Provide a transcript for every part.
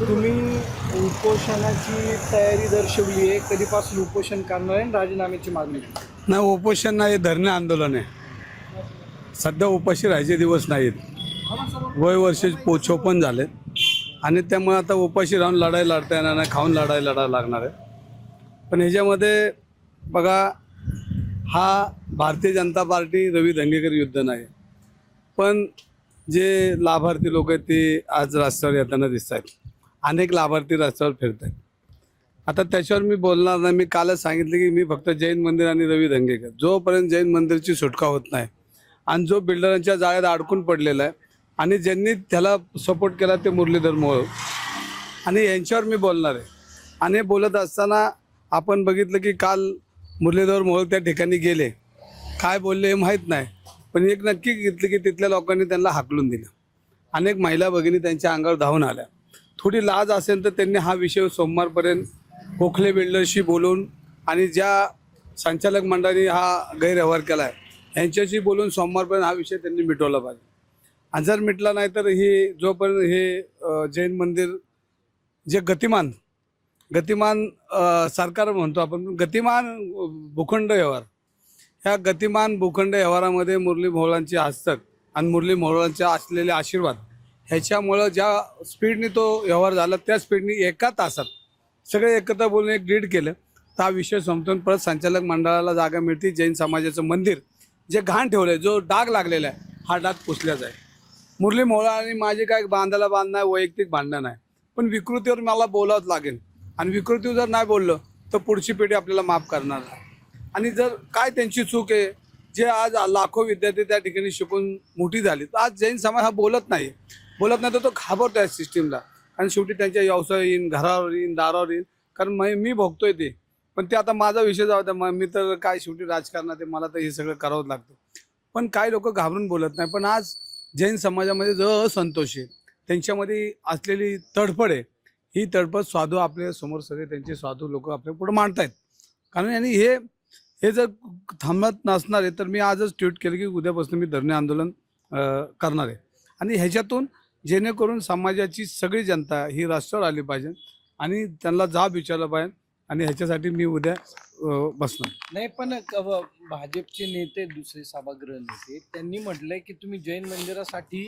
तुम्ही उपोषणाची तयारी दर्शवली आहे, कधीपासून उपोषण करणार आहे आणि राजीनाम्याची मागणी? नाही, उपोषण नाही, धरणे आंदोलन आहे. सध्या उपाशी राहायचे दिवस नाहीत. वय वर्ष 54 झालेत आणि त्यामुळे आता उपाशी राहून लढाई लढता येणार नाही, खाऊन लढायला लागणार आहे. पण ह्याच्यामध्ये बघा, हा भारतीय जनता पार्टी रवी धंगेकर युद्ध नाही, पण जे लाभार्थी लोक आहेत ते आज रस्त्यावर येताना दिसत आहेत. अनेक लाभार्थी रस्त्यावर फिरत आहेत. आता त्याच्यावर मी बोलणार नाही. मी कालच सांगितलं की मी फक्त जैन मंदिर आणि रवी धंगेकर, जोपर्यंत जैन मंदिरची सुटका होत नाही आणि जो बिल्डरांच्या जाळ्यात अडकून पडलेला आहे आणि ज्यांनी त्याला सपोर्ट केला ते मुरलीधर मोहोळ आणि यांच्यावर मी बोलणार आहे. आणि हे बोलत असताना आपण बघितलं की काल मुरलीधर मोहोळ त्या ठिकाणी गेले, काय बोलले हे माहीत नाही, पण एक नक्की घेतलं की तिथल्या लोकांनी त्यांना हाकलून दिलं. अनेक महिला भगिनी त्यांच्या अंगावर धावून आल्या. थोडी लाज असेल तर त्यांनी हा विषय सोमवारपर्यंत गोखले बिल्डरशी बोलून आणि ज्या संचालक मंडळाने हा गैरव्यवहार केला आहे यांच्याशी बोलून सोमवारपर्यंत हा विषय त्यांनी मिटवला पाहिजे. आणि जर मिटला नाही तर ही जोपर्यंत हे जैन मंदिर जे गतिमान सरकार म्हणतो आपण, गतिमान भूखंड व्यवहार, ह्या गतिमान भूखंड व्यवहारामध्ये मुरली मोहोळांची हस्तक आणि मुरली मोहोळांचे असलेले आशीर्वाद ह्याच्यामुळं ज्या स्पीडने तो व्यवहार झाला त्या स्पीडने एका तासात सगळे एकत्र बोलून एक लीड केलं तर हा विषय संपवून परत संचालक मंडळाला जागा मिळते. जैन समाजाचं मंदिर जे घाण ठेवलं आहे, जो डाग लागलेला आहे, हा डाग पुसला जाईल. मुरली मोहोळ आणि माझे काय बांधायला बांधणं वैयक्तिक भांडण आहे, पण विकृतीवर मला बोलावंच लागेल आणि विकृतीवर जर नाही बोललं तर पुढची पिढी आपल्याला माफ करणार नाही. आणि जर काय त्यांची चूक आहे, जे आज लाखो विद्यार्थी त्या ठिकाणी शिकून मोठी झाली, तर आज जैन समाज हा बोलत नाही तर तो घाबरतो आहे सिस्टीमला. आणि शेवटी त्यांच्या व्यवसाय येईन, घरावर येईन, दारावर येईन. कारण मी भोगतोय ते, पण ते आता माझा विषय जाऊ द्या. मी तर काय शेवटी राजकारणात आहे, मला तर हे सगळं करावंच लागतं. पण काही लोक घाबरून बोलत नाही. पण आज जैन समाजामध्ये जो असंतोष आहे, त्यांच्यामध्ये असलेली तडफड आहे, ही तडफड साधू आपल्या समोर सगळे त्यांचे साधू लोक आपल्या पुढे मांडतायत. कारण यांनी हे जर थांबत नसणार आहे तर मी आजच ट्विट केलं की उद्यापासून मी धरणे आंदोलन करणार आहे. आणि ह्याच्यातून जेणेकरून समाजाची सगळी जनता ही रस्त्यावर आली पाहिजे आणि त्यांना जाब विचारला पाहिजे. आणि ह्याच्यासाठी मी उद्या बसणार नाही. पण भाजपचे नेते, दुसरे सभागृह नेते, त्यांनी म्हटलंय की तुम्ही जैन मंदिरासाठी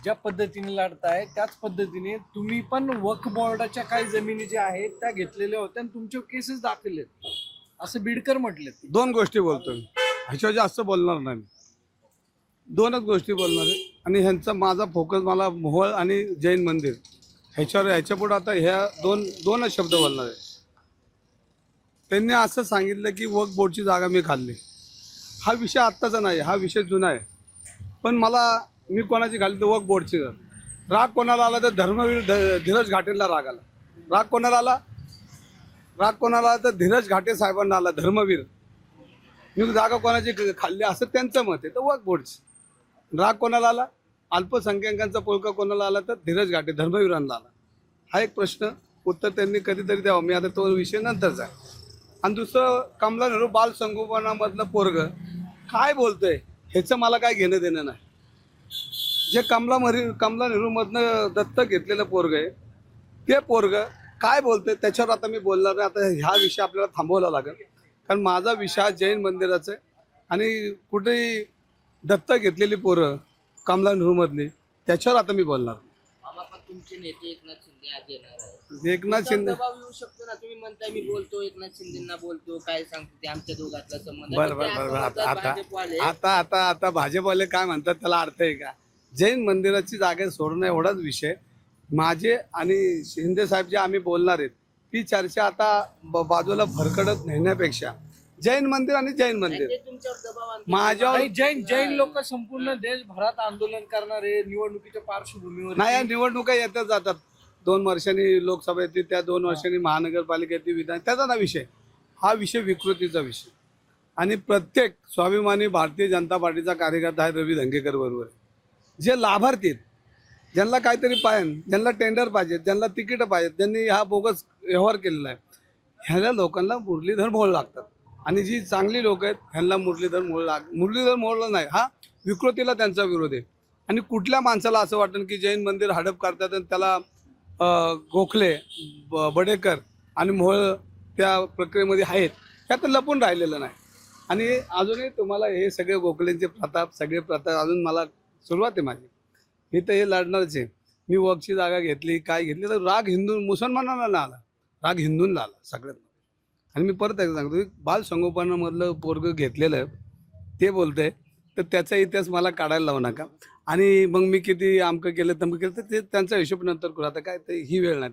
ज्या पद्धतीने लढताय त्याच पद्धतीने तुम्ही पण वक्फ बोर्डाच्या काही जमिनी ज्या आहेत त्या घेतलेल्या होत्या आणि तुमचे केसेस दाखल आहेत, असं बीडकर म्हटले. दोन गोष्टी बोलतो मी, ह्याच्यावर जास्त बोलणार नाही. दोनच गोष्टी बोलणार आहे आणि ह्यांचा माझा फोकस मला मोहोळ आणि जैन मंदिर ह्याच्यापुढे आता ह्या दोनच शब्द बोलणार आहे. त्यांनी असं सांगितलं की वक्फ बोर्डची जागा मी खाल्ली. हा विषय आत्ताचा नाही, हा विषय जुना आहे. पण मी कोणाची खाल्ली तर वक्फ बोर्डची. राग कोणाला आला तर धर्मवीर धीरज घाटेला राग आला. राग कोणाला आला तर धीरज घाटे साहेबांना आला, धर्मवीर. मी जागा कोणाची खाल्ली असं त्यांचं मत आहे, तर वक्फ बोर्डची. राग कोणाला आला, अल्पसंख्याकांचा पोलका कोणाला आला तर धीरज घाटे धर्मवीरांना आला. हा एक प्रश्न उत्तर त्यांनी कधीतरी द्यावं. मी आता तो विषय नंतरचा आहे. आणि दुसरं, कमला नेहरू बाल संगोपनामधलं पोरग काय बोलतोय ह्याचं मला काय घेणं देणं नाही. जे कमला नेहरूमधनं दत्तक घेतलेलं पोरग आहे ते पोरग काय बोलतोय त्याच्यावर आता मी बोलणार नाही. आता ह्या विषय आपल्याला थांबवला लागेल, कारण माझा विषय हा जैन मंदिराचा आहे. आणि कुठेही दत्तक घेतलेली पोरं कमला नेहरूमधली त्याच्यावर आता मी बोलणार. तुमचे नेते एकनाथ शिंदे आज येणार आहे. एकनाथ शिंदे दबाव येऊ शकतो ना, तुम्ही म्हणताय मी बोलतो, एकनाथ शिंदेना बोलतो, काय सांगतो ते आमच्या दोघातला संबंध. बरं. आता भाजपवाले काय म्हणतात त्याला अर्थ आहे का? जैन मंदिराची जागा सोडणं एवढाच विषय. माझे आणि शिंदे साहेब जे आम्ही बोलणार आहेत ती चर्चा आता बाजूला भरकडत नेण्यापेक्षा जैन मंदिर आणि जैन मंदिर माझ्यावर जैन लोक संपूर्ण देशभरात आंदोलन करणारे निवडणुकीच्या पार्श्वभूमीवर. नाही, निवडणुका येतच जातात. 2 वर्षांनी लोकसभा येते, त्या 2 वर्षांनी महानगरपालिका येते, विधान, त्याचा ना विषय. हा विषय विकृतीचा विषय. आणि प्रत्येक स्वाभिमानी भारतीय जनता पार्टीचा कार्यकर्ता आहे रवी धंगेकर बरोबर. जे लाभार्थी आहेत, ज्यांना काहीतरी पाहिजे, ज्यांना टेंडर पाहिजे, ज्यांना तिकीट पाहिजे, ज्यांनी हा बोगस व्यवहार केलेला आहे, ह्या लोकांना मुरलीधर मोहोळ लागतात. आणि जी चांगली लोक आहेत ह्यांना मुरलीधर मोहोळला नाही. हा विकृतीला त्यांचा विरोध आहे. आणि कुठल्या माणसाला असं वाटतं की जैन मंदिर हडप करतात आणि त्याला गोखले बडेकर आणि मोहोळ त्या प्रक्रियेमध्ये आहेत त्यात लपून राहिलेलं नाही. आणि अजूनही तुम्हाला हे सगळे गोखलेंचे प्रताप सगळे प्रताप अजून मला सुरुवात आहे माझी. मी तर हे लढणारच आहे. मी वक्फची जागा घेतली काय घेतली तर राग हिंदू मुसलमानांना ना आला, राग हिंदूंना आला सगळ्यात. आणि मी परत एकदा सांगतो बाल संगोपनामधलं पोरगं घेतलेलं ते बोलतंय तर त्याचा इतिहास मला काढायला लावू नका. आणि मग मी किती आमकं केलं तमकं केलं तर ते त्यांचा हिशोब नंतर करू. आता काय ते ही वेळ नाही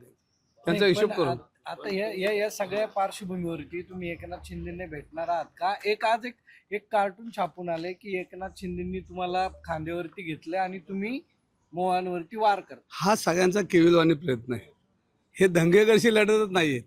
त्यांचा हिशोब पण करू. आता या सगळ्या पार्श्वभूमीवरती तुम्ही एकनाथ शिंदेने भेटणार आहात का? आज एक कार्टून छापून आले की एकनाथ शिंदेनी तुम्हाला खांद्यावरती घेतलं आणि तुम्ही मोहांवरती वार करता. हा सगळ्यांचा केविलवाणी प्रयत्न आहे. हे दंगेकरशी लढतच नाहीये.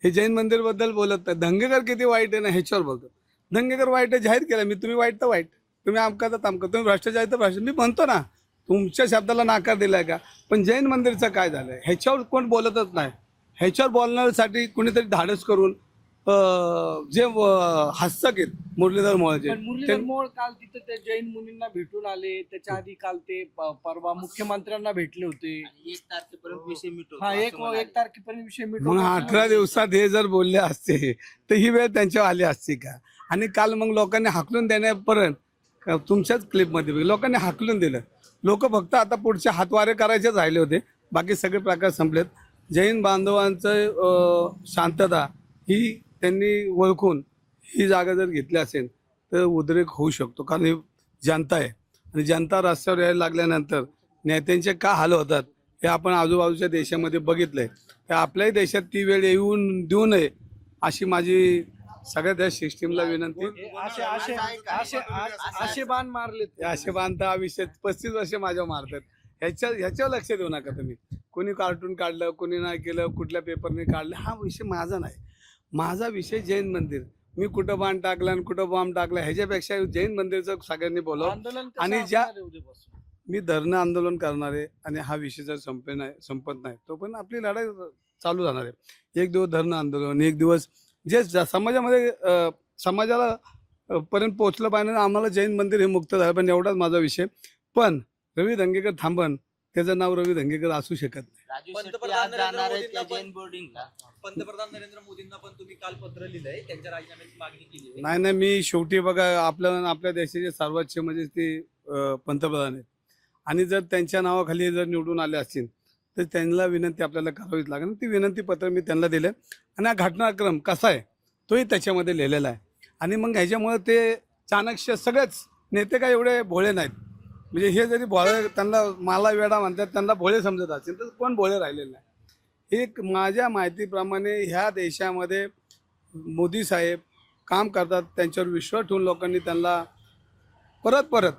हे जैन मंदिर बद्दल बोलत नाही. दंगेकर किती वाईट आहे ना ह्याच्यावर बोलतो. दंगेकर वाईट आहे जाहीर केलं मी, तुम्ही वाईट तर वाईट, तुम्ही आमका तर तामका, तुम्ही भ्रष्टाचार तर भ्रष्टाचार. मी म्हणतो ना तुमच्या शब्दाला नाकार दिलाय का? पण जैन मंदिरचं काय झालंय ह्याच्यावर कोण बोलतच नाही. ह्याच्यावर बोलण्यासाठी कुणीतरी धाडस करून जे हस्तक आहेत मुरलीधर मोहोळचे पण मुरलीधर मोहोळ काल तिथं त्या जैन मुनींना भेटून आले. त्याच्या आधी काल ते परवा मुख्यमंत्र्यांना भेटले होते. 1 तारखेपर्यंत विषय मिटवतो हा असं म्हणाले. 1 तारखेपर्यंत विषय मग मिटवला. 18 दिवसात हे जर बोलले असते तर ही वेळ त्यांच्यावर आली असती का? आणि काल मग लोकांनी हाकलून देण्यापर्यंत तुमच्याच क्लिपमध्ये लोकांनी हाकलून दिलं. लोक फक्त आता पुढचे हातवारे करायचेच राहिले होते, बाकी सगळे प्रकार संपलेत. जैन बांधवांचं शांतता ही त्यांनी ओळखून ही जागा जर घेतली असेल तर उद्रेक होऊ शकतो. कारण ही जनता आहे आणि जनता रस्त्यावर यायला लागल्यानंतर नेत्यांचे का हाल होतात हे आपण आजूबाजूच्या देशामध्ये बघितलंय. तर आपल्याही देशात ती वेळ येऊन देऊ नये अशी माझी सगळ्यात या सिस्टीमला विनंती. असे बाण मारलेत. असे बांधता विषय 35 वर्ष माझ्यावर मारतात. ह्याच्यावर लक्ष देऊ नका तुम्ही. कोणी कार्टून काढलं कोणी नाही केलं कुठल्या पेपरने काढलं हा विषय माझा नाही. माझा विषय जैन मंदिर. मी कुठं बाण टाकला आणि कुठं बॉम्ब टाकला ह्याच्यापेक्षा जैन मंदिरचं सगळ्यांनी बोलावं. आंदोलन आणि ज्या उद्यापासून मी धरणं आंदोलन करणार आहे आणि हा विषय जर संपत नाही तो पण आपली लढाई चालू राहणार आहे. एक दिवस धरणं आंदोलन, एक दिवस जे समाजामध्ये समाजाला पर्यंत पोहोचलं पाहिजे. आम्हाला जैन मंदिर हे मुक्त झालं पण एवढाच माझा विषय. पण रवी धंगेकर थांबन त्याचं नाव रवी धंगेकर असू शकत नाही. राजू शेट्टी आज जाणार आहेत त्या जैन बोर्डिंगला. पंतप्रधान नरेंद्र मोदींना पण तुम्ही काल पत्र लिहिलंय, त्यांच्या राजीनाम्याची मागणी केली आहे. नाही मी शेवटी बघा आपल्या देशाचे सर्वोच्च म्हणजे ते पंतप्रधान आहेत आणि जर त्यांच्या नावाखाली जर निवडून आले असतील तर त्यांना विनंती आपल्याला करावीच लागेल. ती विनंती पत्र मी त्यांना दिलं आणि हा घटनाक्रम कसा आहे तोही त्याच्यामध्ये लिहिलेला आहे. आणि मग ह्याच्यामुळे ते चाणक्य सगळेच नेते काय एवढे भोळे नाहीत. म्हणजे हे जरी भोळे त्यांना मला वेडा म्हणतात त्यांना भोळे समजत असेल तर कोण भोळे राहिलेले नाही. एक माझ्या माहितीप्रमाणे ह्या देशामध्ये मोदी साहेब काम करतात त्यांच्यावर विश्वास ठेवून लोकांनी त्यांना परत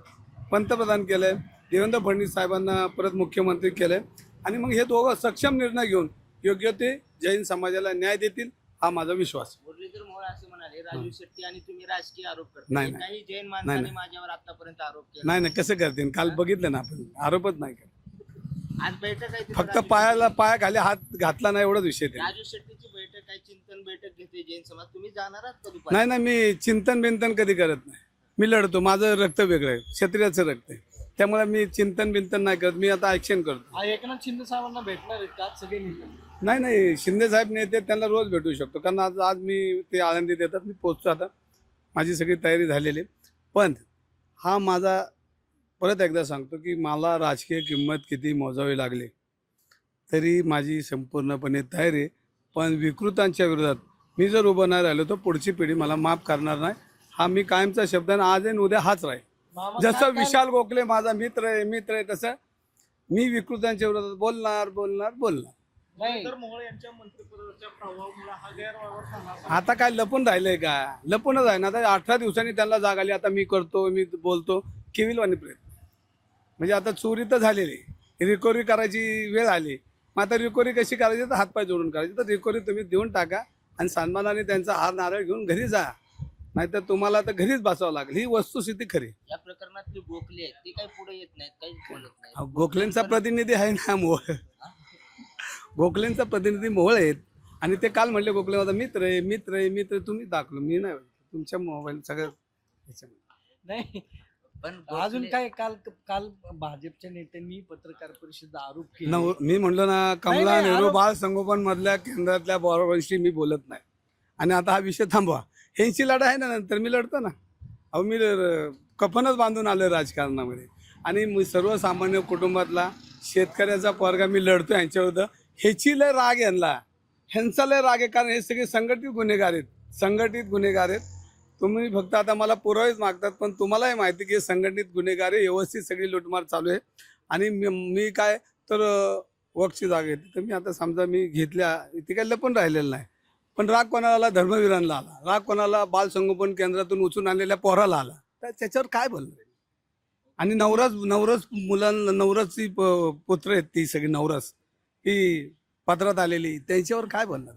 पंतप्रधान केलं. देवेंद्र फडणवीस साहेबांना परत मुख्यमंत्री केले आणि मग हे दोघं सक्षम निर्णय घेऊन योग्य ते जैन समाजाला न्याय देतील हा माझा विश्वास. मुरलीधर मोहोळ असं म्हणाले राजू शेट्टी आणि तुम्ही राजकीय आरोप करता. नाही. काही जैन माणसाने माझ्यावर आतापर्यंत आरोप केला नाही कसं करतील. काल बघितलं ना आपण आरोपच नाही केला. आज बैठक आहे तिथं फक्त राजू पायाखाली हात घातला नाही एवढाच विषय ते. राजू शेट्टीची बैठक आहे, चिंतन बैठक घेते जैन समाज. तुम्ही जाणार आहात का दुपारी? नाही मी चिंतन बिंतन कधी करत नाही. मी लढतो. माझं रक्त वेगळं आहे, क्षत्रियाचं रक्त आहे. त्यामुळे मी चिंतन बिंतन नाही करत. मी आता ऍक्शन करतो. एकनाथ शिंदे साहेबांना भेटणार आहेत का सगळे नेते? नाही शिंदे साहेब नेते त्यांना रोज भेटू शकतो कारण आज मी ते आळंदीत येतात. मी पोचतो आता. माझी सगळी तयारी झालेली. पण हा माझा परत एकदा सांगतो की मला राजकीय किंमत किती मोजावी लागली तरी माझी संपूर्णपणे तयारी आहे. पण विकृतांच्या विरोधात मी जर उभं नाही राहिलो तर पुढची पिढी मला माफ करणार नाही. हा मी कायमचा शब्द आहे. आज आहे उद्या हाच राहील. जसं विशाल गोखले माझा मित्र आहे तसं मी विकृतांच्या विरोधात बोलणार. नाही मोहोळ यांच्या मंत्रिपदाच्या प्रभावामुळे हा गैरवावर झाला. आता काय लपून राहिलंय का? लपूनच आहे ना. आता 18 दिवसांनी त्यांना जाग आली. आता मी करतो मी बोलतो केविलवाणी प्रयत्न. म्हणजे आता चोरी तर झालेली, रिकव्हरी करायची वेळ आली. मग आता रिकव्हरी कशी करायची तर हातपाय जोडून करायची. तर रिकव्हरी तुम्ही देऊन टाका आणि सन्मानाने त्यांचा हार नारळ घेऊन घरी जा. नाहीतर तुम्हाला तर घरीच बसावं लागेल. ही वस्तुस्थिती खरी. या प्रकरणातले गोखले आहेत ते काही पुढे येत नाहीत, काही बोलत नाही. गोखलेंचा प्रतिनिधी आहे ना मोहोळ. गोखलेंचा प्रतिनिधी मोहोळ आहेत आणि ते काल म्हणले गोखले माझा मित्र आहे. तुम्ही दाखलो मी नाही तुमच्या मोबाईल सगळं नाही पण अजून गोखले- काय काल काल भाजपच्या नेत्यांनी पत्रकार परिषद आरोप केले. मी म्हणलो ना, कमला नाही, नेहरू आरोप- बाल संगोपन मधल्या केंद्रातल्या बरोबरशी मी बोलत नाही. आणि आता हा विषय थांबवा. ह्यांची लढाई आहे ना, नंतर मी लढतो ना. अहो मी कफनच बांधून आलो राजकारणामध्ये. आणि मी सर्वसामान्य कुटुंबातला शेतकऱ्याचा पोरगा मी लढतो यांच्याविरुद्ध. ह्याची लय राग यांना, ह्यांचा लय राग आहे, कारण हे सगळे संघटित गुन्हेगार आहेत. संघटित गुन्हेगार आहेत. तुम्ही फक्त आता मला पुरावेच मागतात, पण तुम्हालाही माहिती की हे संघटित गुन्हेगार आहे. व्यवस्थित सगळी लूटमार चालू आहे. आणि मी काय तर वक्तची जागा घेते, तर मी आता समजा मी घेतल्या, इथे काही लपून राहिलेलं नाही. पण राग कोणाला धर्मवीरांना आला, राग कोणाला बालसंगोपन केंद्रातून उचलून आणलेल्या पोराला आला, तर त्याच्यावर काय बोलणार. आणि नवरस मुलांना, नवरसची पुत्र आहेत ती सगळी, नवरस ही पत्रात आलेली, त्यांच्यावर काय बोलणार.